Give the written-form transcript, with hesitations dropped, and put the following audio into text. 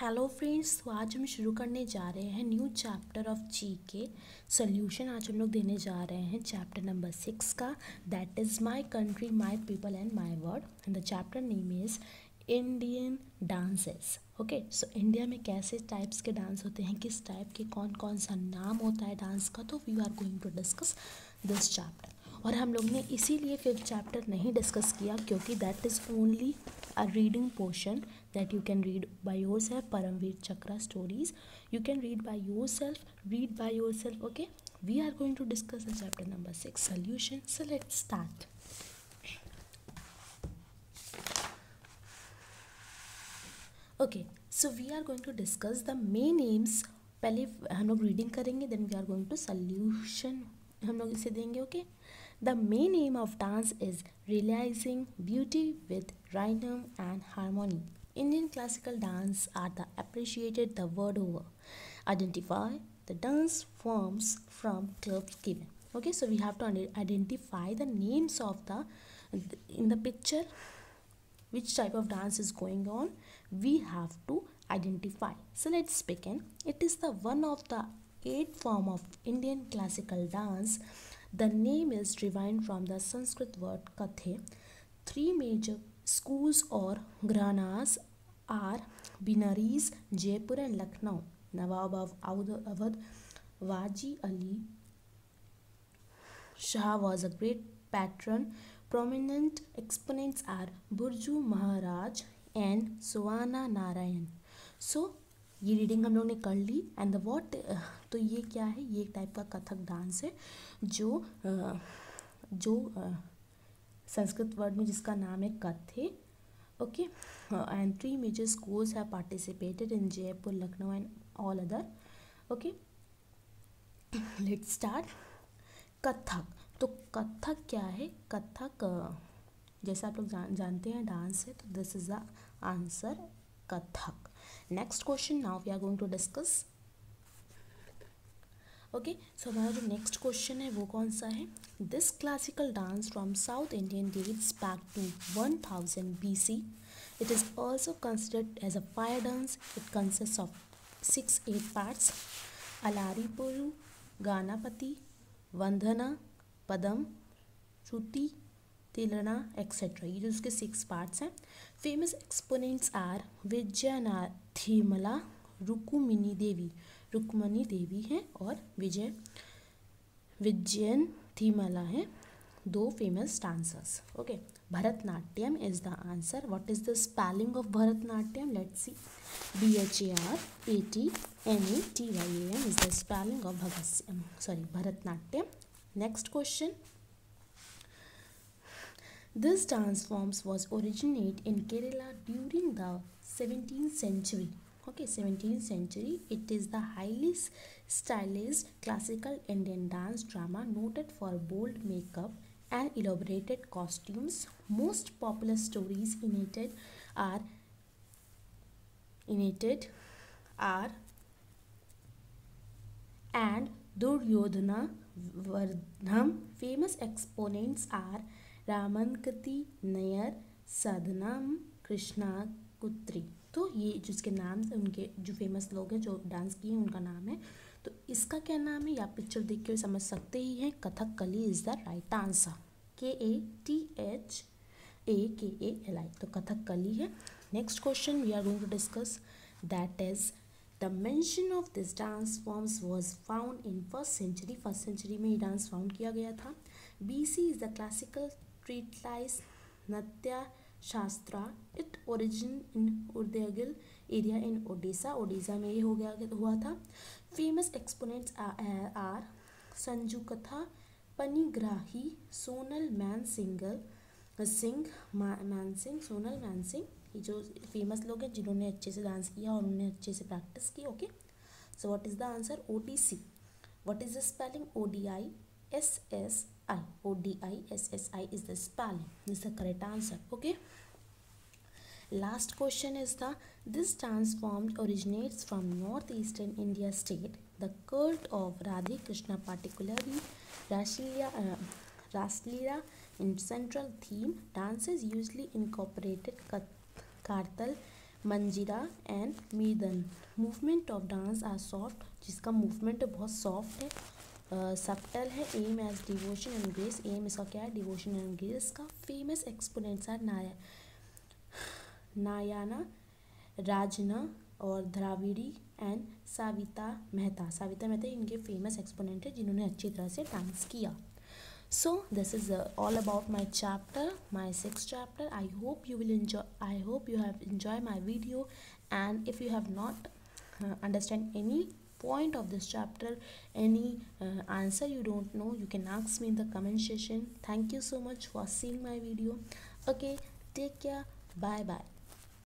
Hello friends, तो आज हम शुरू करने जा रहे हैं न्यू चैप्टर ऑफ जी के सोल्यूशन। आज हम लोग देने जा रहे हैं चैप्टर नंबर 6 का, that is my country my people and my word. And the chapter name is Indian dances. Okay, so India में कैसे टाइप्स के डांस होते हैं, किस टाइप के कौन कौन सा नाम होता है डांस का, तो we are going to discuss this chapter. और हम लोग ने इसीलिए फिफ्थ चैप्टर नहीं डिस्कस किया क्योंकि that is only a reading portion that you can read by yourself. Paramveer Chakra stories you can read by yourself. Okay, we are going to discuss the chapter number 6 solution. So let's start. Okay, so we are going to discuss the main names. पहले हम लोग reading करेंगे, then we are going to solution हम लोग इसे देंगे. Okay, the main aim of dance is realizing beauty with rhythm and harmony. Indian classical dance are the appreciated the world over. Identify the dance forms from clubs given. Okay, so we have to identify the names of the in the picture. Which type of dance is going on? We have to identify. So let's begin. It is the one of the 8 form of Indian classical dance. The name is derived from the Sanskrit word kathe. 3 major schools or gharanas are Binares, Jaipur and Lucknow. Nawab of Awadh Waji Ali Shah was a great patron. Prominent exponents are Burju Maharaj and Suwana Narayan. So ये reading हम लोग ने कर ली. And the what, तो ये क्या है, ये एक टाइप का कथक डांस है जो संस्कृत वर्ड में जिसका नाम है कथे. Okay, and 3 major schools have participated in Jaipur, Lucknow and all other. Okay, let's start. Kathak. तो कथक क्या है? कथक जैसा आप लोग जानते हैं डांस है, तो this is the answer, Kathak. Next question now we are going to discuss. Okay, so हमारा जो नेक्स्ट क्वेश्चन है वो कौन सा है? This classical dance from south Indian dates back to 1000 BC. It is also considered as a fire dance. It consist of 6-8 parts: Alarippu, Ganapati, Vandana, Padam, Shruti, Tillana etcetera. ये जो उसके 6 पार्ट्स हैं. Famous exponents are Vyjayanthimala, Rukmini देवी हैं, और विजयनथिमला हैं, 2 famous dancers. Okay, Bharatanatyam is the answer. What is the spelling of Bharatanatyam? Let's see. BHARATNATYAM is the spelling of Bharatnatyam. Next question. This dance forms was originated in Kerala during the 17th century. Okay, 17th century. It is the highly stylized classical Indian dance drama noted for bold makeup and elaborated costumes. Most popular stories in it are and Duryodhana Vardham. Famous exponents are Ramankutty Nair, Sadanam, Krishnankutty. तो ये जिसके नाम से उनके जो famous लोग हैं जो डांस किए हैं उनका नाम है. तो इसका क्या नाम है, या पिक्चर देख के समझ सकते ही हैं. Kathakali is the right answer. KATHAKALI, तो कथकली है. Next question we are going to discuss, that is the mention of this dance forms was found in first century. First century में ये डांस फाउंड किया गया था. BC is the classical treatise Natya Shastra. It origin in Urdagal area in Odisha. Odisha में ये हुआ था. Famous exponents are Sanju कथा, पनिग्राही, सोनल मानसिंह, सोनल मानसिंह. ये जो फेमस लोग हैं जिन्होंने अच्छे से डांस किया और उन्होंने अच्छे से प्रैक्टिस की. Okay, so what is the answer? ODC. What is the spelling? ODISSI. ODISSI is the spelling. This is the correct answer. Okay. Last question is this dance form originates from northeastern India state. The cult of Radhe Krishna, particularly Rasleela in central theme. Dances usually incorporated Kartal, manjira and मीदन। Movement of dance are soft, जिसका movement बहुत soft है, subtle है। Aim as devotion and grace, aim इसका क्या है, devotion and grace का। Famous exponents are Nayana, Ranjana और द्राविड़ी एंड साविता मेहता। साविता मेहता इनके फेमस एक्सपोनेंट है जिन्होंने अच्छी तरह से डांस किया। So this is all about my chapter, my sixth chapter. I hope you will enjoy. I hope you have enjoyed my video. And if you have not understand any point of this chapter, any answer you don't know, you can ask me in the comment section. Thank you so much for seeing my video. Okay, take care. Bye bye.